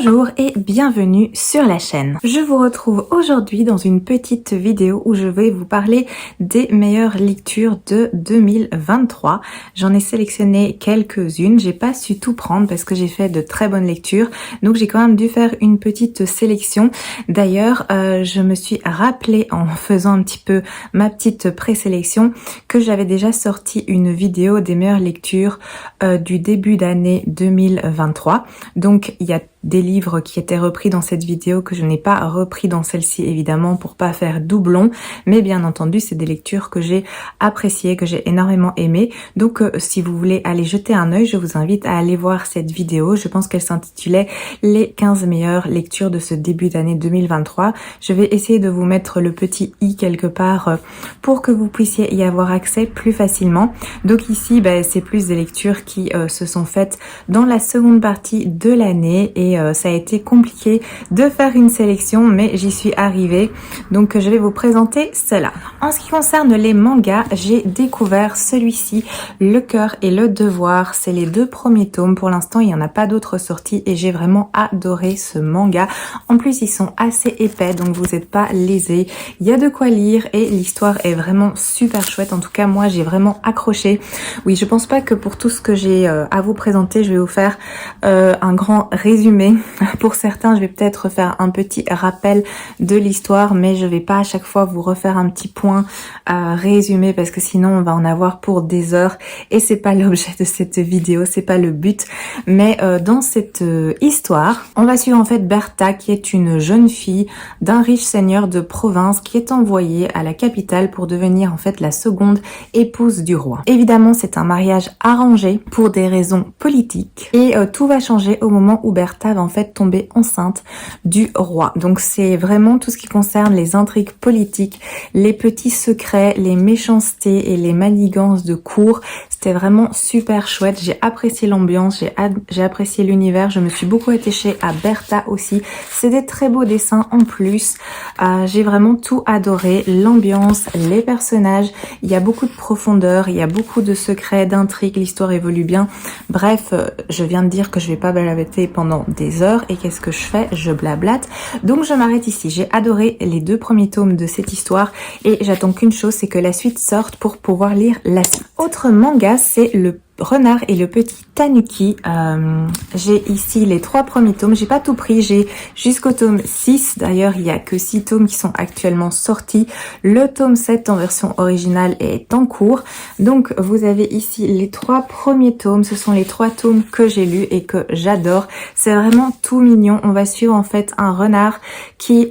Bonjour et bienvenue sur la chaîne. Je vous retrouve aujourd'hui dans une petite vidéo où je vais vous parler des meilleures lectures de 2023. J'en ai sélectionné quelques-unes, j'ai pas su tout prendre parce que j'ai fait de très bonnes lectures, donc j'ai quand même dû faire une petite sélection. D'ailleurs, je me suis rappelé en faisant un petit peu ma petite présélection que j'avais déjà sorti une vidéo des meilleures lectures du début d'année 2023. Donc il y a des livres qui étaient repris dans cette vidéo que je n'ai pas repris dans celle-ci évidemment pour pas faire doublon, mais bien entendu c'est des lectures que j'ai appréciées, que j'ai énormément aimées. Donc si vous voulez aller jeter un œil, je vous invite à aller voir cette vidéo. Je pense qu'elle s'intitulait les 15 meilleures lectures de ce début d'année 2023. Je vais essayer de vous mettre le petit i quelque part pour que vous puissiez y avoir accès plus facilement. Donc ici c'est plus des lectures qui se sont faites dans la seconde partie de l'année et ça a été compliqué de faire une sélection, mais j'y suis arrivée. Donc je vais vous présenter cela. En ce qui concerne les mangas, j'ai découvert celui-ci, Le Cœur et le Devoir. C'est les deux premiers tomes. Pour l'instant, il n'y en a pas d'autres sorties et j'ai vraiment adoré ce manga. En plus, ils sont assez épais, donc vous n'êtes pas lésés. Il y a de quoi lire et l'histoire est vraiment super chouette. En tout cas, moi, j'ai vraiment accroché. Oui, je pense pas que pour tout ce que j'ai à vous présenter, je vais vous faire un grand résumé. Pour certains, je vais peut-être faire un petit rappel de l'histoire, mais je vais pas à chaque fois vous refaire un petit point résumé parce que sinon on va en avoir pour des heures et c'est pas l'objet de cette vidéo, c'est pas le but. Mais dans cette histoire, on va suivre en fait Bertha qui est une jeune fille d'un riche seigneur de province qui est envoyée à la capitale pour devenir en fait la seconde épouse du roi. Évidemment, c'est un mariage arrangé pour des raisons politiques et tout va changer au moment où Bertha va en fait tomber enceinte du roi. Donc c'est vraiment tout ce qui concerne les intrigues politiques, les petits secrets, les méchancetés et les manigances de cour. C'était vraiment super chouette. J'ai apprécié l'ambiance, j'ai apprécié l'univers. Je me suis beaucoup attachée à Bertha aussi. C'est des très beaux dessins en plus. J'ai vraiment tout adoré. L'ambiance, les personnages. Il y a beaucoup de profondeur, il y a beaucoup de secrets, d'intrigues. L'histoire évolue bien. Bref, je viens de dire que je vais pas blablater pendant des heures. Et qu'est-ce que je fais? Je blablate. Donc je m'arrête ici. J'ai adoré les deux premiers tomes de cette histoire et j'attends qu'une chose, c'est que la suite sorte pour pouvoir lire la suite. Autre manga, c'est Le Renard et le Petit Tanuki. J'ai ici les 3 premiers tomes. J'ai pas tout pris, j'ai jusqu'au tome 6. D'ailleurs, il y a que 6 tomes qui sont actuellement sortis. Le tome 7 en version originale est en cours. Donc, vous avez ici les 3 premiers tomes. Ce sont les 3 tomes que j'ai lus et que j'adore. C'est vraiment tout mignon. On va suivre en fait un renard qui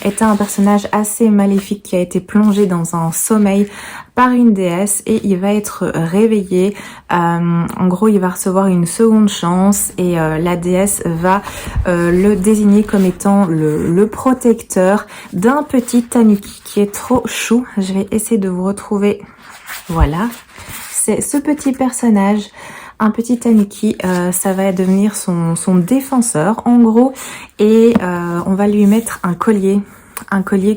est un personnage assez maléfique qui a été plongé dans un sommeil par une déesse et il va être réveillé. En gros, il va recevoir une seconde chance et la déesse va le désigner comme étant le protecteur d'un petit tanuki qui est trop chou. Je vais essayer de vous retrouver. Voilà, c'est ce petit personnage. Un petit tanuki, ça va devenir son défenseur en gros et on va lui mettre un collier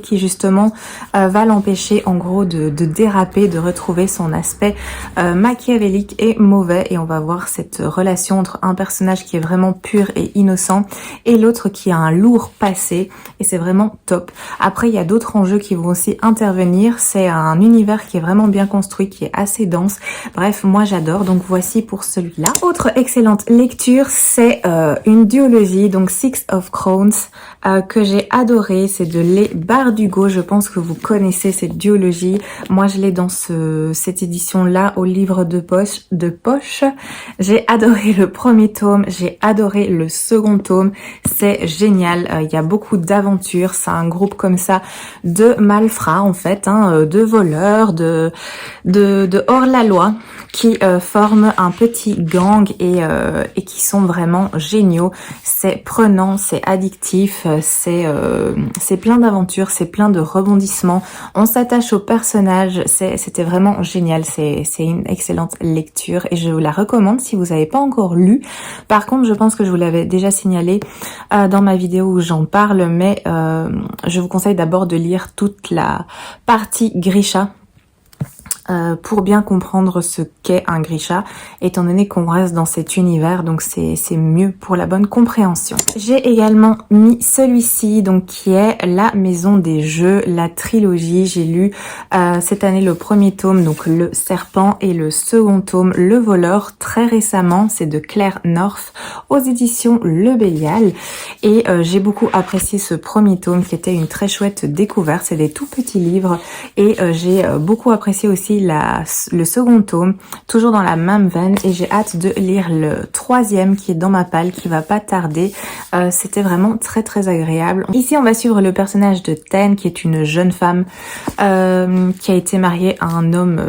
qui justement va l'empêcher en gros de déraper, de retrouver son aspect machiavélique et mauvais. Et on va voir cette relation entre un personnage qui est vraiment pur et innocent et l'autre qui a un lourd passé et c'est vraiment top. Après il y a d'autres enjeux qui vont aussi intervenir, c'est un univers qui est vraiment bien construit, qui est assez dense. Bref, moi j'adore, donc voici pour celui-là. Autre excellente lecture, c'est une duologie, donc Six of Crowns, que j'ai adoré. C'est de Les Bardugo, je pense que vous connaissez cette duologie. Moi je l'ai dans cette édition là au livre de poche. J'ai adoré le premier tome, j'ai adoré le second tome, c'est génial. Il y a beaucoup d'aventures, c'est un groupe comme ça de malfrats en fait, de voleurs, de hors-la-loi qui forment un petit gang et qui sont vraiment géniaux. C'est prenant, c'est addictif, c'est plein d'aventures, c'est plein de rebondissements. On s'attache aux personnages, c'était vraiment génial. C'est une excellente lecture et je vous la recommande si vous n'avez pas encore lu. Par contre, je pense que je vous l'avais déjà signalé dans ma vidéo où j'en parle, mais je vous conseille d'abord de lire toute la partie Grisha pour bien comprendre ce qu'est un Grisha, étant donné qu'on reste dans cet univers, donc c'est mieux pour la bonne compréhension. J'ai également mis celui-ci, donc qui est La Maison des Jeux, la trilogie. J'ai lu cette année le premier tome, donc Le Serpent, et le second tome, Le Voleur, très récemment. C'est de Claire North aux éditions Le Bélial, et j'ai beaucoup apprécié ce premier tome qui était une très chouette découverte. C'est des tout petits livres, et j'ai beaucoup apprécié aussi le second tome, toujours dans la même veine, et j'ai hâte de lire le troisième qui est dans ma palle, qui va pas tarder. C'était vraiment très très agréable. Ici on va suivre le personnage de Ten, qui est une jeune femme qui a été mariée à un homme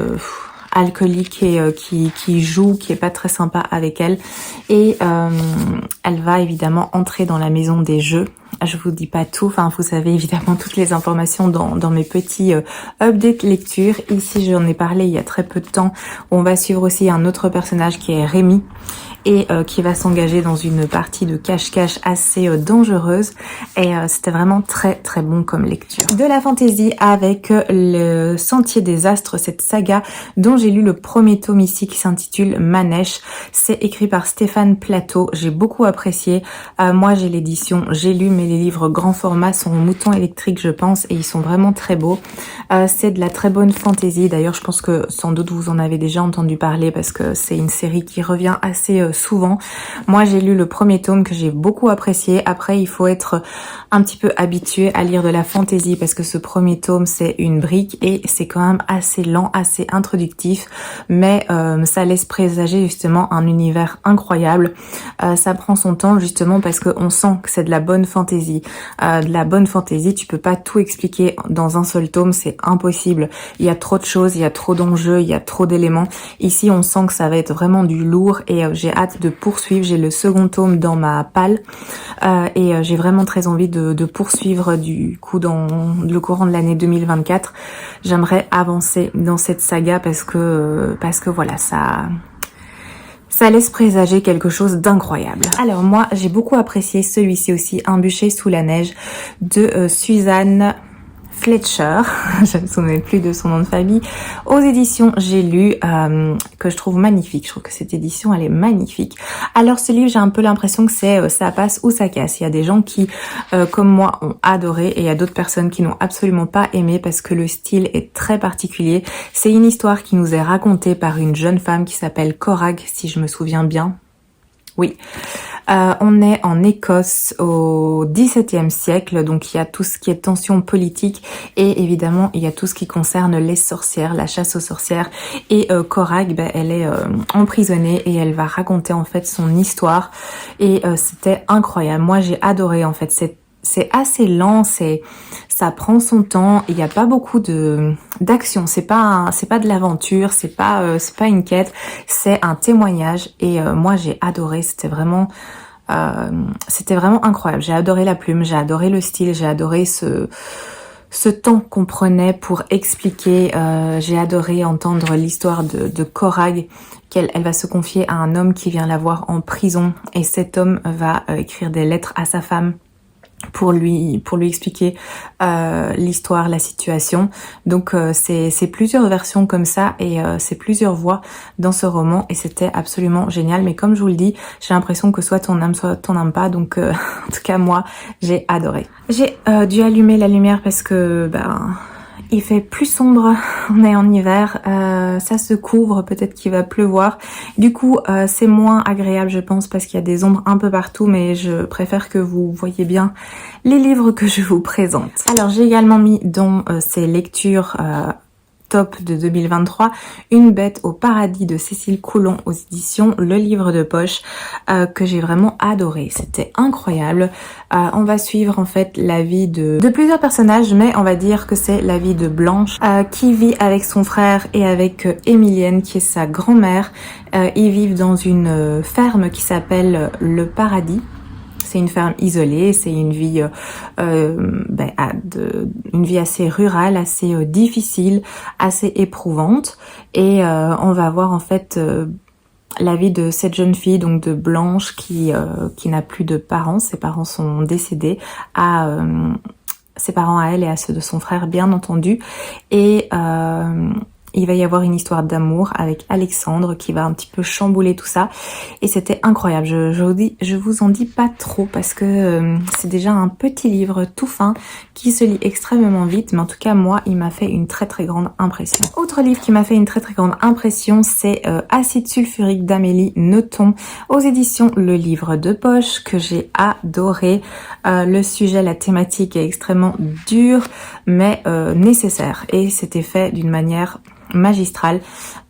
alcoolique et qui joue, qui est pas très sympa avec elle, et elle va évidemment entrer dans la maison des jeux. Je vous dis pas tout, enfin vous avez évidemment toutes les informations dans mes petits updates lecture. Ici j'en ai parlé il y a très peu de temps. On va suivre aussi un autre personnage qui est Rémi, et qui va s'engager dans une partie de cache-cache assez dangereuse, et c'était vraiment très très bon comme lecture. De la fantaisie avec le Sentier des Astres, cette saga dont j'ai lu le premier tome ici, qui s'intitule Manèche. C'est écrit par Stéphane Plateau, j'ai beaucoup apprécié. Moi j'ai l'édition, j'ai lu, mais les livres grand format sont au mouton électrique je pense, et ils sont vraiment très beaux. C'est de la très bonne fantaisie, d'ailleurs je pense que sans doute vous en avez déjà entendu parler, parce que c'est une série qui revient assez souvent. Moi j'ai lu le premier tome que j'ai beaucoup apprécié. Après il faut être un petit peu habitué à lire de la fantaisie, parce que ce premier tome c'est une brique et c'est quand même assez lent, assez introductif, mais ça laisse présager justement un univers incroyable. Ça prend son temps justement parce qu'on sent que c'est de la bonne fantaisie. De la bonne fantaisie, tu peux pas tout expliquer dans un seul tome, c'est impossible. Il y a trop de choses, il y a trop d'enjeux, il y a trop d'éléments. Ici on sent que ça va être vraiment du lourd, et j'ai hâte de poursuivre. J'ai le second tome dans ma palle, et j'ai vraiment très envie de poursuivre du coup dans le courant de l'année 2024. J'aimerais avancer dans cette saga parce que voilà, ça laisse présager quelque chose d'incroyable. Alors moi j'ai beaucoup apprécié celui-ci aussi, Un bûcher sous la neige de Suzanne Fletcher, je ne me souviens plus de son nom de famille, aux éditions J'ai lu, que je trouve magnifique. Je trouve que cette édition elle est magnifique. Alors ce livre, j'ai un peu l'impression que c'est ça passe ou ça casse. Il y a des gens qui comme moi ont adoré, et il y a d'autres personnes qui n'ont absolument pas aimé parce que le style est très particulier. C'est une histoire qui nous est racontée par une jeune femme qui s'appelle Corag, si je me souviens bien. Oui. On est en Écosse au XVIIe siècle, donc il y a tout ce qui est tension politique, et évidemment il y a tout ce qui concerne les sorcières, la chasse aux sorcières, et Corag, elle est emprisonnée et elle va raconter en fait son histoire, et c'était incroyable. Moi j'ai adoré en fait, c'est assez lent, ça prend son temps, il n'y a pas beaucoup d'action, c'est pas de l'aventure, c'est pas une quête, c'est un témoignage, et moi j'ai adoré, c'était vraiment incroyable. J'ai adoré la plume, j'ai adoré le style, j'ai adoré ce temps qu'on prenait pour expliquer. J'ai adoré entendre l'histoire de Corag, elle va se confier à un homme qui vient la voir en prison, et cet homme va écrire des lettres à sa femme pour lui expliquer l'histoire, la situation. Donc c'est plusieurs versions comme ça, et c'est plusieurs voix dans ce roman, et c'était absolument génial. Mais comme je vous le dis, j'ai l'impression que soit on aime, soit on n'aime pas. Donc en tout cas moi j'ai adoré. J'ai dû allumer la lumière parce que il fait plus sombre, on est en hiver, ça se couvre, peut-être qu'il va pleuvoir. Du coup, c'est moins agréable je pense, parce qu'il y a des ombres un peu partout, mais je préfère que vous voyez bien les livres que je vous présente. Alors j'ai également mis dans ces lectures top de 2023, Une bête au paradis de Cécile Coulon aux éditions Le Livre de Poche, que j'ai vraiment adoré. C'était incroyable. On va suivre en fait la vie de plusieurs personnages, mais on va dire que c'est la vie de Blanche, qui vit avec son frère et avec Émilienne qui est sa grand-mère. Ils vivent dans une ferme qui s'appelle Le Paradis. C'est une ferme isolée, c'est une vie une vie assez rurale, assez difficile, assez éprouvante, et on va voir en fait la vie de cette jeune fille, donc de Blanche, qui n'a plus de parents. Ses parents sont décédés, ses parents à elle et à ceux de son frère bien entendu, et il va y avoir une histoire d'amour avec Alexandre qui va un petit peu chambouler tout ça. Et c'était incroyable. Je vous en dis pas trop parce que c'est déjà un petit livre tout fin qui se lit extrêmement vite. Mais en tout cas, moi, il m'a fait une très très grande impression. Autre livre qui m'a fait une très très grande impression, c'est Acide sulfurique d'Amélie Nothomb aux éditions Le Livre de Poche, que j'ai adoré. Le sujet, la thématique est extrêmement dure mais nécessaire et c'était fait d'une manière magistrale.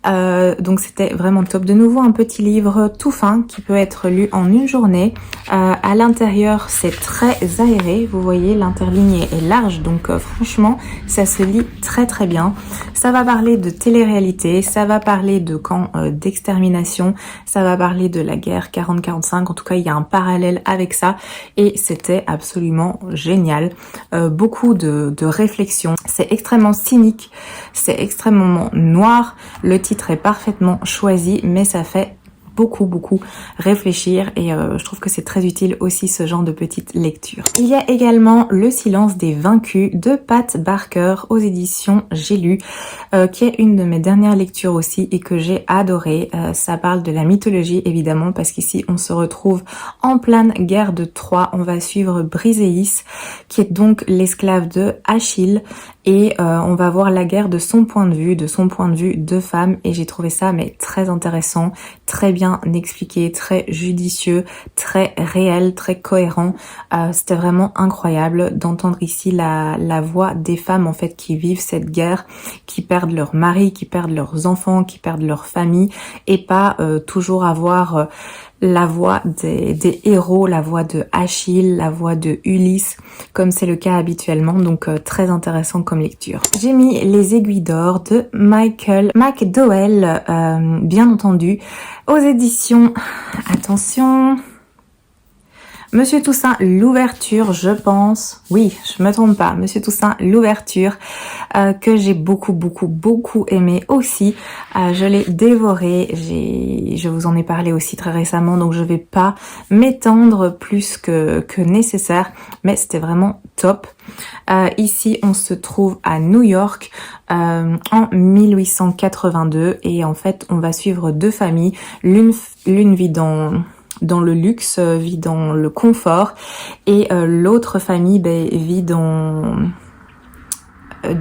Donc c'était vraiment top. De nouveau un petit livre tout fin qui peut être lu en une journée. À l'intérieur c'est très aéré, vous voyez l'interligne est large, donc franchement ça se lit très très bien. Ça va parler de télé-réalité, ça va parler de camps d'extermination, ça va parler de la guerre 40-45, en tout cas il y a un parallèle avec ça et c'était absolument génial. Beaucoup de réflexion, c'est extrêmement cynique, c'est extrêmement noir, le titre est parfaitement choisi mais ça fait beaucoup réfléchir et je trouve que c'est très utile aussi ce genre de petite lecture. Il y a également Le silence des vaincus de Pat Barker aux éditions J'ai lu, qui est une de mes dernières lectures aussi et que j'ai adoré. Ça parle de la mythologie évidemment parce qu'ici on se retrouve en pleine guerre de Troie. On va suivre Briséis qui est donc l'esclave de Achille et on va voir la guerre de son point de vue de femme et j'ai trouvé ça mais très intéressant, très bien expliqué, très judicieux, très réel, très cohérent. C'était vraiment incroyable d'entendre ici la voix des femmes en fait qui vivent cette guerre, qui perdent leur mari, qui perdent leurs enfants, qui perdent leur famille et pas toujours avoir la voix des héros, la voix de Achille, la voix de Ulysse, comme c'est le cas habituellement, donc très intéressant comme lecture. J'ai mis Les aiguilles d'or de Michael McDowell, bien entendu, aux éditions, attention, Monsieur Toussaint, l'ouverture, je pense, oui, je me trompe pas, Monsieur Toussaint, l'ouverture, que j'ai beaucoup aimé aussi. Je l'ai dévoré, je vous en ai parlé aussi très récemment, donc je vais pas m'étendre plus que nécessaire, mais c'était vraiment top. Ici, on se trouve à New York en 1882 et en fait, on va suivre deux familles. L'une vit dans le luxe, vit dans le confort et l'autre famille vit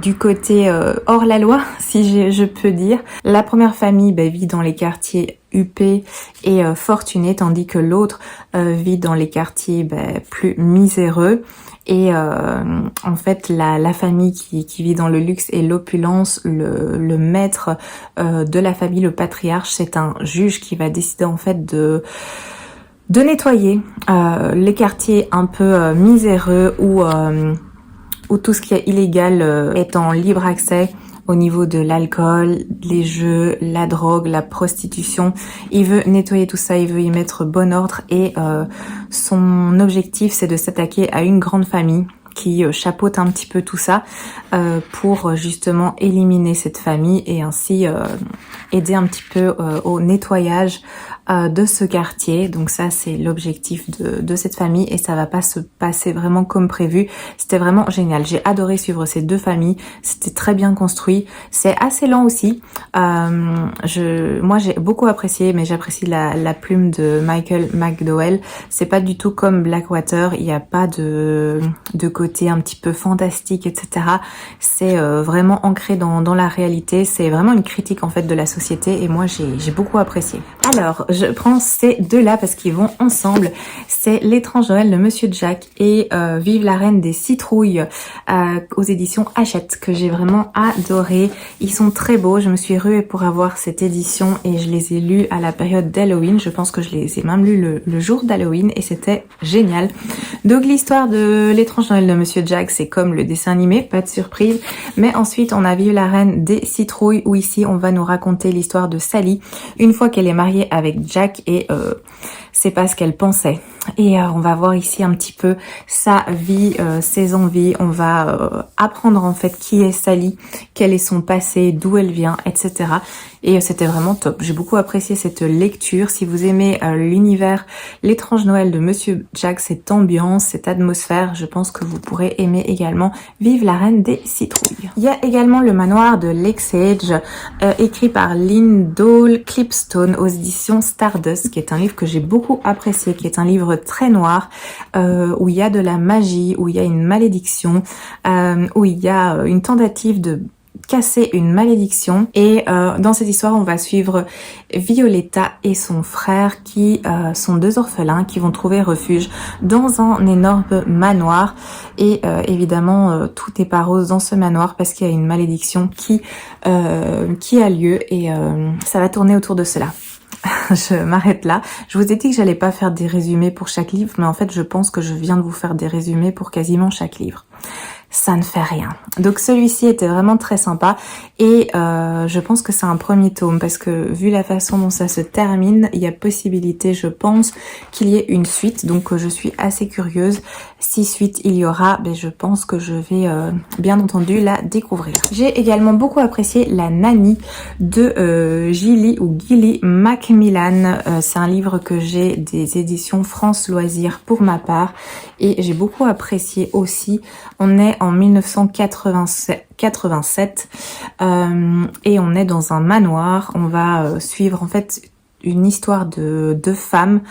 du côté hors la loi, si je peux dire. La première famille vit dans les quartiers huppés et fortunés, tandis que l'autre vit dans les quartiers plus miséreux. Et en fait, la famille qui vit dans le luxe et l'opulence, le maître de la famille, le patriarche, c'est un juge qui va décider en fait de nettoyer les quartiers un peu miséreux où tout ce qui est illégal est en libre accès au niveau de l'alcool, les jeux, la drogue, la prostitution. Il veut nettoyer tout ça, il veut y mettre bon ordre et son objectif c'est de s'attaquer à une grande famille qui chapeaute un petit peu tout ça pour justement éliminer cette famille et ainsi aider un petit peu au nettoyage de ce quartier. Donc ça c'est l'objectif de cette famille et ça va pas se passer vraiment comme prévu. C'était vraiment génial, j'ai adoré suivre ces deux familles, c'était très bien construit, c'est assez lent aussi. Moi j'ai beaucoup apprécié, mais j'apprécie la plume de Michael McDowell. C'est pas du tout comme Blackwater, il n'y a pas de côté un petit peu fantastique, etc. C'est vraiment ancré dans la réalité, c'est vraiment une critique en fait de la société et moi j'ai beaucoup apprécié. Alors je prends ces deux-là parce qu'ils vont ensemble. C'est L'étrange Noël de Monsieur Jack et Vive la Reine des Citrouilles aux éditions Hachette, que j'ai vraiment adoré. Ils sont très beaux, je me suis ruée pour avoir cette édition et je les ai lus à la période d'Halloween. Je pense que je les ai même lus le jour d'Halloween et c'était génial. Donc l'histoire de L'étrange Noël de Monsieur Jack, c'est comme le dessin animé, pas de surprise. Mais ensuite on a Vive la Reine des Citrouilles où ici on va nous raconter l'histoire de Sally une fois qu'elle est mariée avec Jack et c'est pas ce qu'elle pensait. Et on va voir ici un petit peu sa vie, ses envies. On va apprendre en fait qui est Sally, quel est son passé, d'où elle vient, etc. Et c'était vraiment top. J'ai beaucoup apprécié cette lecture. Si vous aimez l'univers, l'étrange Noël de Monsieur Jack, cette ambiance, cette atmosphère, je pense que vous pourrez aimer également Vive la Reine des Citrouilles. Il y a également Le Manoir de Lexage, écrit par Lynn Dole Clipstone aux éditions Stardust, qui est un livre que j'ai beaucoup apprécié, qui est un livre très noir, où il y a de la magie, où il y a une malédiction, où il y a une tentative de casser une malédiction. Et dans cette histoire, on va suivre Violetta et son frère qui sont deux orphelins qui vont trouver refuge dans un énorme manoir. Et évidemment, tout est pas rose dans ce manoir parce qu'il y a une malédiction qui a lieu et ça va tourner autour de cela. Je m'arrête là. Je vous ai dit que j'allais pas faire des résumés pour chaque livre, mais en fait, je pense que je viens de vous faire des résumés pour quasiment chaque livre. Ça ne fait rien. Donc celui-ci était vraiment très sympa et je pense que c'est un premier tome parce que vu la façon dont ça se termine, il y a possibilité, je pense, qu'il y ait une suite. Donc je suis assez curieuse. Si suite il y aura, ben, je pense que je vais bien entendu la découvrir. J'ai également beaucoup apprécié La Nanny de Gilly Macmillan. C'est un livre que j'ai des éditions France Loisirs pour ma part et j'ai beaucoup apprécié aussi. On est en 1987 et on est dans un manoir. On va suivre en fait une histoire de deux femmes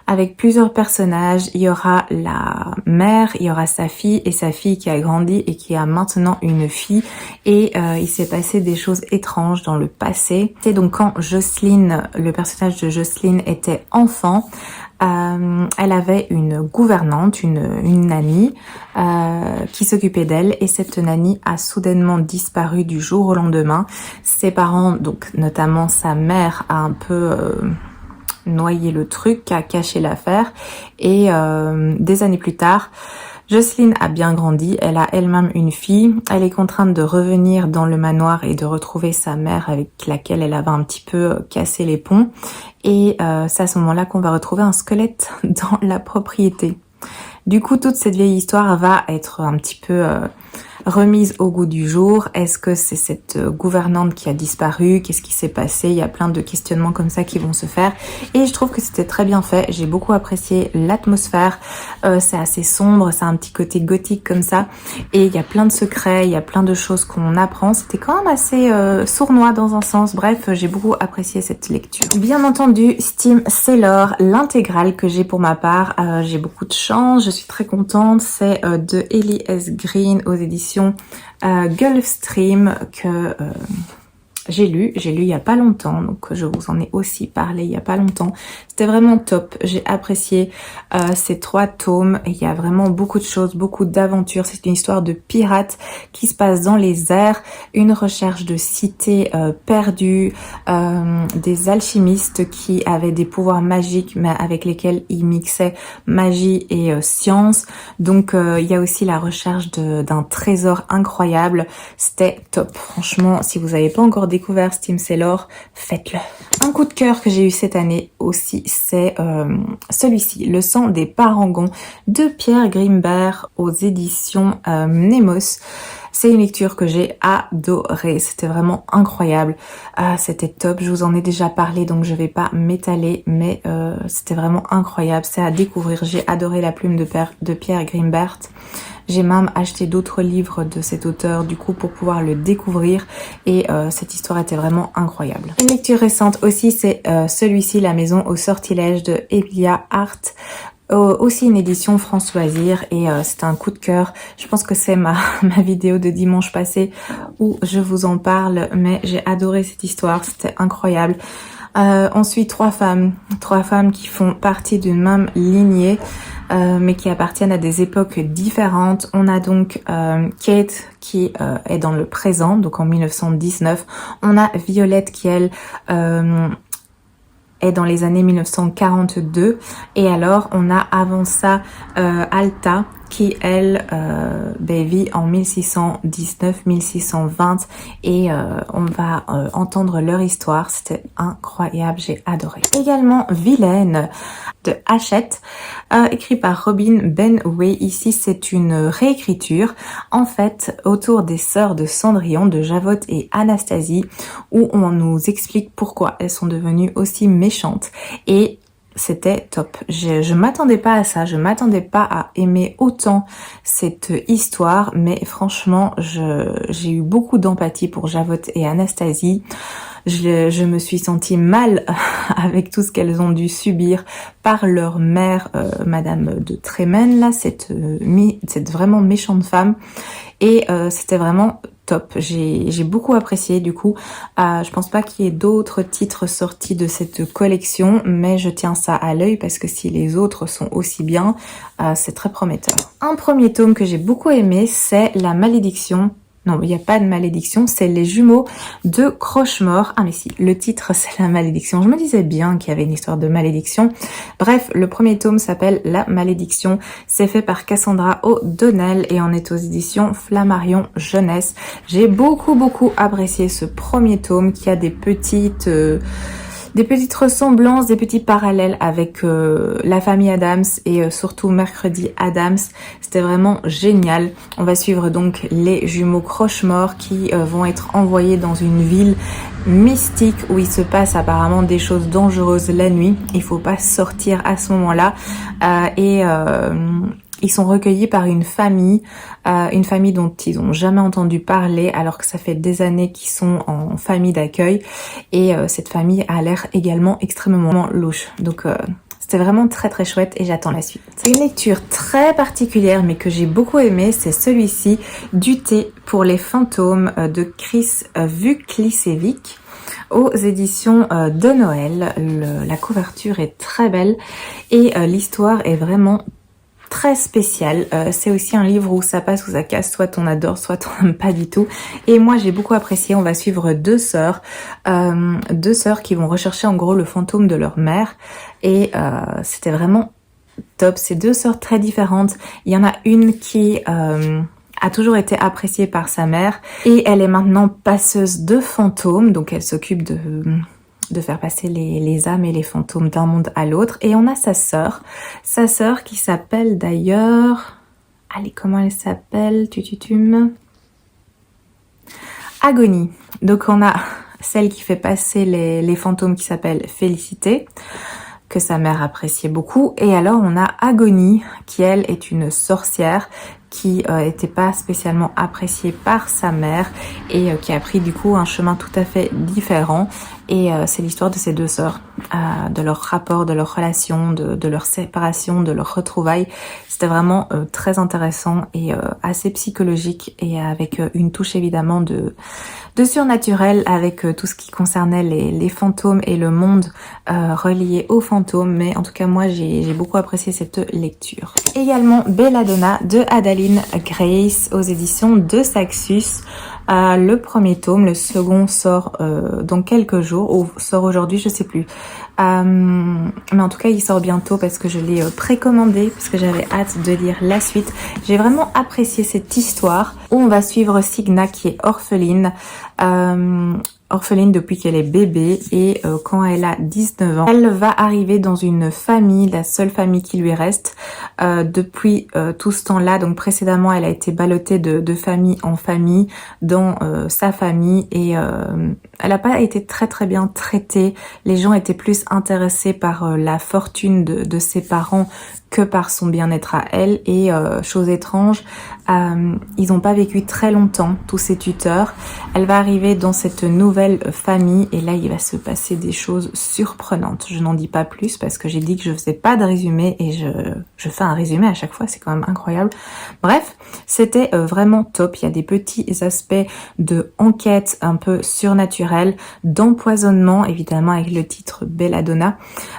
avec plusieurs personnages. Il y aura la mère, il y aura sa fille et sa fille qui a grandi et qui a maintenant une fille. Et il s'est passé des choses étranges dans le passé. C'est donc quand Jocelyn, le personnage de Jocelyn était enfant, elle avait une gouvernante, une nanny qui s'occupait d'elle et cette nanny a soudainement disparu du jour au lendemain. Ses parents, donc notamment sa mère, a un peu noyé le truc, a caché l'affaire et des années plus tard, Jocelyn a bien grandi, elle a elle-même une fille, elle est contrainte de revenir dans le manoir et de retrouver sa mère avec laquelle elle avait un petit peu cassé les ponts. Et c'est à ce moment-là qu'on va retrouver un squelette dans la propriété. Du coup, toute cette vieille histoire va être un petit peu remise au goût du jour. Est-ce que c'est cette gouvernante qui a disparu? Qu'est-ce qui s'est passé? Il y a plein de questionnements comme ça qui vont se faire. Et je trouve que c'était très bien fait. J'ai beaucoup apprécié l'atmosphère. C'est assez sombre, c'est un petit côté gothique comme ça. Et il y a plein de secrets, il y a plein de choses qu'on apprend. C'était quand même assez sournois dans un sens. Bref, j'ai beaucoup apprécié cette lecture. Bien entendu, Steam Sailor, l'intégrale que j'ai pour ma part. J'ai beaucoup de chance, je suis très contente. C'est de Ellie S. Green aux éditions Gulfstream que j'ai lu il y a pas longtemps, donc je vous en ai aussi parlé il y a pas longtemps. C'était vraiment top, j'ai apprécié ces 3 tomes. Il y a vraiment beaucoup de choses, beaucoup d'aventures. C'est une histoire de pirates qui se passe dans les airs, une recherche de cité perdue, des alchimistes qui avaient des pouvoirs magiques mais avec lesquels ils mixaient magie et science. Donc il y a aussi la recherche d'un trésor incroyable. C'était top, franchement. Si vous n'avez pas encore découvert Steam Sailor, faites-le. Un coup de cœur que j'ai eu cette année aussi, c'est celui-ci, Le sang des parangons de Pierre Grimbert aux éditions Nemos. C'est une lecture que j'ai adorée, c'était vraiment incroyable, c'était top, je vous en ai déjà parlé donc je vais pas m'étaler, mais c'était vraiment incroyable, c'est à découvrir. J'ai adoré la plume de Pierre Grimbert. J'ai même acheté d'autres livres de cet auteur du coup pour pouvoir le découvrir et cette histoire était vraiment incroyable. Une lecture récente aussi, c'est celui-ci, La maison au sortilège de Emilia Hart. Aussi une édition France Loisirs et c'était un coup de cœur. Je pense que c'est ma vidéo de dimanche passé où je vous en parle, mais j'ai adoré cette histoire, c'était incroyable. On suit 3 femmes qui font partie d'une même lignée. Mais qui appartiennent à des époques différentes. On a donc Kate qui est dans le présent, donc en 1919. On a Violette qui, elle, est dans les années 1942 et alors on a avant ça Alta qui elle vit en 1619-1620 et on va entendre leur histoire. C'était incroyable, j'ai adoré. Également Vilaine de Hachette, écrit par Robin Benway. Ici c'est une réécriture en fait autour des sœurs de Cendrillon, de Javotte et Anastasie, où on nous explique pourquoi elles sont devenues aussi méchantes et c'était top. Je m'attendais pas à ça, je m'attendais pas à aimer autant cette histoire, mais franchement, j'ai eu beaucoup d'empathie pour Javotte et Anastasie. Je me suis sentie mal avec tout ce qu'elles ont dû subir par leur mère, Madame de Trémène, là, cette vraiment méchante femme. Et c'était vraiment top. J'ai beaucoup apprécié du coup. Je pense pas qu'il y ait d'autres titres sortis de cette collection, mais je tiens ça à l'œil parce que si les autres sont aussi bien, c'est très prometteur. Un premier tome que j'ai beaucoup aimé, c'est La Malédiction. Non, il n'y a pas de malédiction, c'est Les Jumeaux de Croche-Mort. Ah mais si, le titre c'est La Malédiction. Je me disais bien qu'il y avait une histoire de malédiction. Bref, le premier tome s'appelle La Malédiction. C'est fait par Cassandra O'Donnell et on est aux éditions Flammarion Jeunesse. J'ai beaucoup apprécié ce premier tome qui a des petites ressemblances, des petits parallèles avec la famille Addams et surtout Mercredi Addams. C'était vraiment génial. On va suivre donc les jumeaux Croche-Mort qui vont être envoyés dans une ville mystique où il se passe apparemment des choses dangereuses la nuit. Il faut pas sortir à ce moment-là ils sont recueillis par une famille dont ils n'ont jamais entendu parler alors que ça fait des années qu'ils sont en famille d'accueil et cette famille a l'air également extrêmement louche. Donc c'était vraiment très chouette et j'attends la suite. Une lecture très particulière mais que j'ai beaucoup aimé, c'est celui-ci, Du thé pour les fantômes de Chris Vuklicevic aux éditions de Noël. La couverture est très belle et l'histoire est vraiment très spécial. C'est aussi un livre où ça passe ou ça casse, soit on adore, soit on n'aime pas du tout. Et moi j'ai beaucoup apprécié. On va suivre deux sœurs qui vont rechercher en gros le fantôme de leur mère. Et c'était vraiment top. C'est deux sœurs très différentes. Il y en a une qui a toujours été appréciée par sa mère et elle est maintenant passeuse de fantômes. Donc elle s'occupe de faire passer les âmes et les fantômes d'un monde à l'autre. Et on a sa sœur qui s'appelle d'ailleurs... Allez, comment elle s'appelle? Agonie. Donc on a celle qui fait passer les fantômes qui s'appelle Félicité, que sa mère appréciait beaucoup. Et alors on a Agonie qui elle est une sorcière qui était pas spécialement appréciée par sa mère et qui a pris du coup un chemin tout à fait différent. Et c'est l'histoire de ces deux sœurs, de leur rapport, de leur relation, de leur séparation, de leur retrouvailles. C'était vraiment très intéressant et assez psychologique et avec une touche évidemment de surnaturel avec tout ce qui concernait les fantômes et le monde relié aux fantômes. Mais en tout cas moi j'ai beaucoup apprécié cette lecture. Également Belladonna de Adaline Grace aux éditions de Saxus. Le premier tome, le second sort dans quelques jours, ou sort aujourd'hui, je sais plus. Mais en tout cas, il sort bientôt parce que je l'ai précommandé, parce que j'avais hâte de lire la suite. J'ai vraiment apprécié cette histoire où on va suivre Signa qui est orpheline. Orpheline depuis qu'elle est bébé et quand elle a 19 ans, elle va arriver dans une famille, la seule famille qui lui reste depuis tout ce temps-là. Donc précédemment, elle a été ballottée de famille en famille dans sa famille et elle n'a pas été très bien traitée. Les gens étaient plus intéressés par la fortune de ses parents que par son bien-être à elle et chose étrange, ils n'ont pas vécu très longtemps tous ces tuteurs. Elle va arriver dans cette nouvelle famille et là il va se passer des choses surprenantes. Je n'en dis pas plus parce que j'ai dit que je faisais pas de résumé et je fais un résumé à chaque fois, c'est quand même incroyable. Bref, c'était vraiment top. Il y a des petits aspects de enquête un peu surnaturelle, d'empoisonnement évidemment avec le titre Belladonna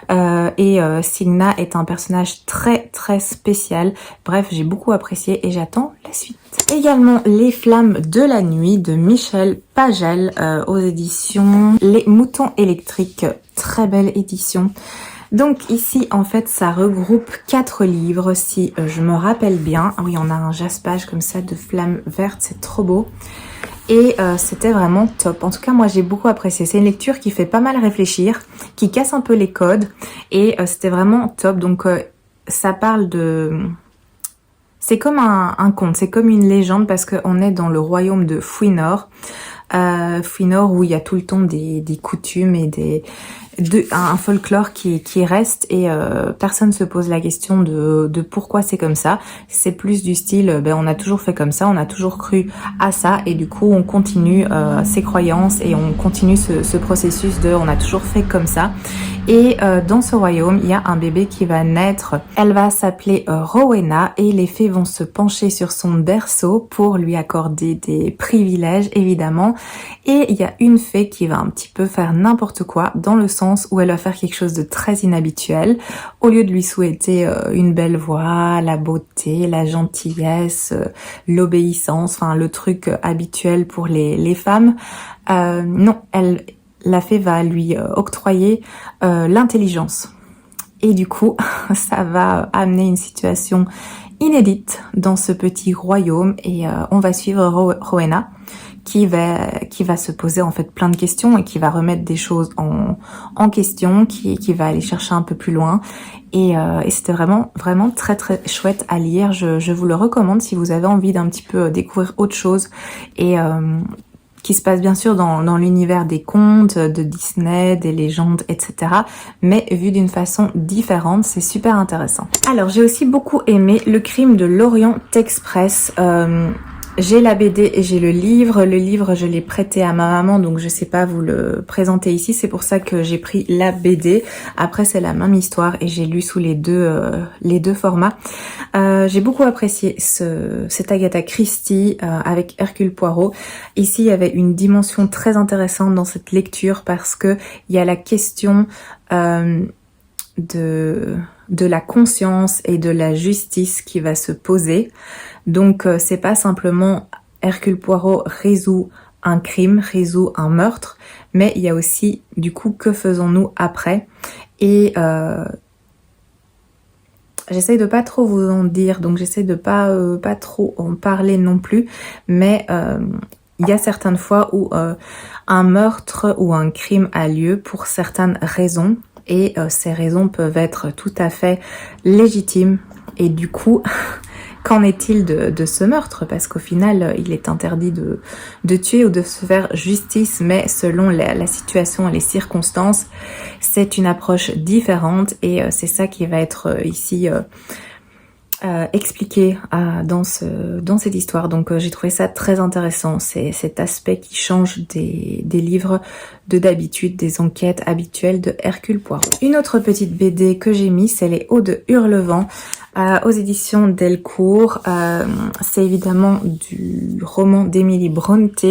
et Signa est un personnage très spécial. Bref, j'ai beaucoup apprécié et j'attends la suite. Également Les Flammes de la Nuit de Michel Pagel aux éditions Les Moutons Électriques. très belle édition. Donc ici en fait ça regroupe 4 livres si je me rappelle bien. Oui, on a un jaspage comme ça de flamme verte, c'est trop beau. Et c'était vraiment top. En tout cas moi j'ai beaucoup apprécié. C'est une lecture qui fait pas mal réfléchir, qui casse un peu les codes et c'était vraiment top. Donc ça parle de... C'est comme un conte, c'est comme une légende parce qu'on est dans le royaume de Fëanor. Fëanor où il y a tout le temps des coutumes et un folklore qui reste et personne se pose la question de pourquoi c'est comme ça. C'est plus du style on a toujours fait comme ça, on a toujours cru à ça et du coup on continue ses croyances et on continue ce processus de on a toujours fait comme ça. Et dans ce royaume il y a un bébé qui va naître, elle va s'appeler Rowena et les fées vont se pencher sur son berceau pour lui accorder des privilèges évidemment. Et il y a une fée qui va un petit peu faire n'importe quoi dans le sens où elle va faire quelque chose de très inhabituel. Au lieu de lui souhaiter une belle voix, la beauté, la gentillesse, l'obéissance, enfin le truc habituel pour les femmes, non, la fée va lui octroyer l'intelligence. Et du coup, ça va amener une situation inédite dans ce petit royaume et on va suivre Rowena qui va se poser en fait plein de questions et qui va remettre des choses en question, qui va aller chercher un peu plus loin et c'était vraiment très très chouette à lire. Je vous le recommande si vous avez envie d'un petit peu découvrir autre chose et qui se passe bien sûr dans l'univers des contes, de Disney, des légendes, etc. Mais vu d'une façon différente, c'est super intéressant. Alors j'ai aussi beaucoup aimé Le Crime de l'Orient Express. J'ai la BD et j'ai le livre. Le livre, je l'ai prêté à ma maman, donc je sais pas vous le présenter ici. C'est pour ça que j'ai pris la BD. Après, c'est la même histoire et j'ai lu sous les deux formats. J'ai beaucoup apprécié cette Agatha Christie avec Hercule Poirot. Ici, il y avait une dimension très intéressante dans cette lecture parce que il y a la question de la conscience et de la justice qui va se poser. Donc c'est pas simplement Hercule Poirot résout un crime, résout un meurtre, mais il y a aussi du coup que faisons-nous après. Et j'essaye de pas trop vous en dire, donc j'essaye de pas trop en parler non plus, mais il y a certaines fois où un meurtre ou un crime a lieu pour certaines raisons et ces raisons peuvent être tout à fait légitimes et du coup qu'en est-il de ce meurtre? Parce qu'au final, il est interdit de tuer ou de se faire justice, mais selon la situation et les circonstances, c'est une approche différente et c'est ça qui va être ici expliqué dans cette histoire. Donc j'ai trouvé ça très intéressant, c'est cet aspect qui change des livres d'habitude, des enquêtes habituelles de Hercule Poirot. Une autre petite BD que j'ai mis, c'est Les Hauts de Hurlevent aux éditions Delcourt. C'est évidemment du roman d'Emily Bronte.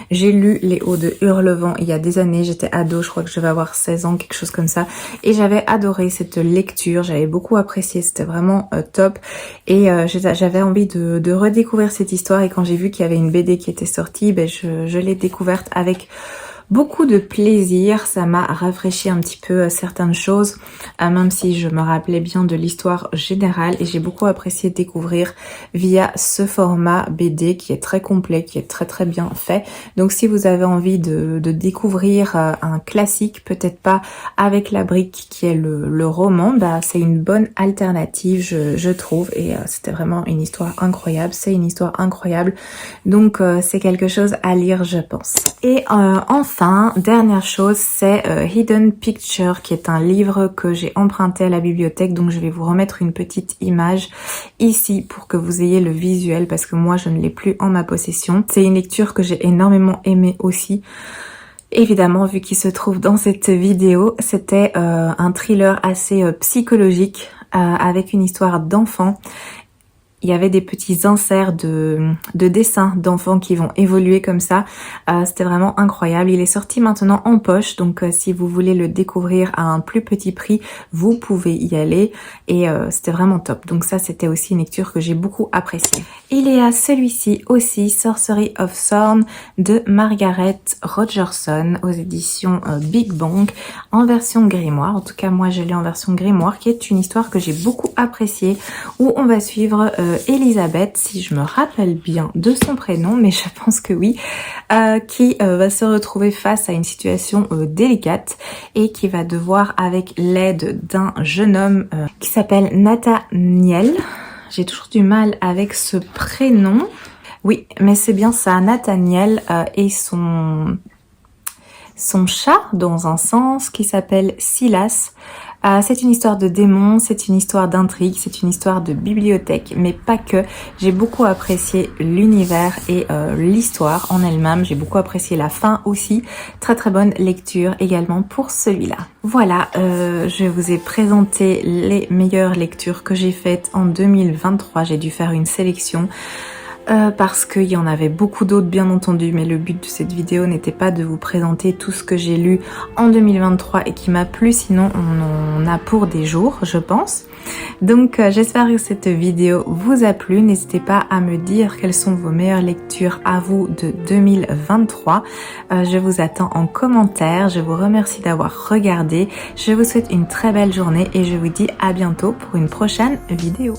J'ai lu Les Hauts de Hurlevent il y a des années, j'étais ado, je crois que je vais avoir 16 ans, quelque chose comme ça, et j'avais adoré cette lecture, j'avais beaucoup apprécié, c'était vraiment top et j'avais envie de redécouvrir cette histoire et quand j'ai vu qu'il y avait une BD qui était sortie, je l'ai découverte avec beaucoup de plaisir. Ça m'a rafraîchi un petit peu certaines choses, même si je me rappelais bien de l'histoire générale et j'ai beaucoup apprécié découvrir via ce format BD qui est très complet, qui est très très bien fait. Donc si vous avez envie de découvrir un classique, peut-être pas avec la brique qui est le roman, c'est une bonne alternative je trouve et c'était vraiment une histoire incroyable, c'est une histoire incroyable, donc c'est quelque chose à lire je pense. Et enfin, dernière chose, c'est Hidden Picture qui est un livre que j'ai emprunté à la bibliothèque, donc je vais vous remettre une petite image ici pour que vous ayez le visuel parce que moi je ne l'ai plus en ma possession. C'est une lecture que j'ai énormément aimée aussi. Évidemment, vu qu'il se trouve dans cette vidéo, c'était un thriller assez psychologique avec une histoire d'enfant. il y avait des petits inserts de dessins d'enfants qui vont évoluer comme ça. C'était vraiment incroyable. Il est sorti maintenant en poche, donc si vous voulez le découvrir à un plus petit prix, vous pouvez y aller et c'était vraiment top. Donc ça, c'était aussi une lecture que j'ai beaucoup appréciée. Il y a celui-ci aussi, Sorcery of Thorn de Margaret Rogerson aux éditions Big Bang en version grimoire. En tout cas, moi je l'ai en version grimoire, qui est une histoire que j'ai beaucoup appréciée, où on va suivre Elisabeth, si je me rappelle bien de son prénom, mais je pense que oui, qui va se retrouver face à une situation délicate et qui va devoir, avec l'aide d'un jeune homme qui s'appelle Nathaniel, j'ai toujours du mal avec ce prénom, oui, mais c'est bien ça, Nathaniel et son chat, dans un sens, qui s'appelle Silas. C'est une histoire de démons, c'est une histoire d'intrigue, c'est une histoire de bibliothèque, mais pas que. J'ai beaucoup apprécié l'univers et l'histoire en elle-même. J'ai beaucoup apprécié la fin aussi. Très très bonne lecture également pour celui-là. Voilà, je vous ai présenté les meilleures lectures que j'ai faites en 2023. J'ai dû faire une sélection. Parce qu'il y en avait beaucoup d'autres bien entendu, mais le but de cette vidéo n'était pas de vous présenter tout ce que j'ai lu en 2023 et qui m'a plu, sinon on en a pour des jours, je pense. Donc j'espère que cette vidéo vous a plu. N'hésitez pas à me dire quelles sont vos meilleures lectures à vous de 2023. Je vous attends en commentaire. Je vous remercie d'avoir regardé. Je vous souhaite une très belle journée et je vous dis à bientôt pour une prochaine vidéo.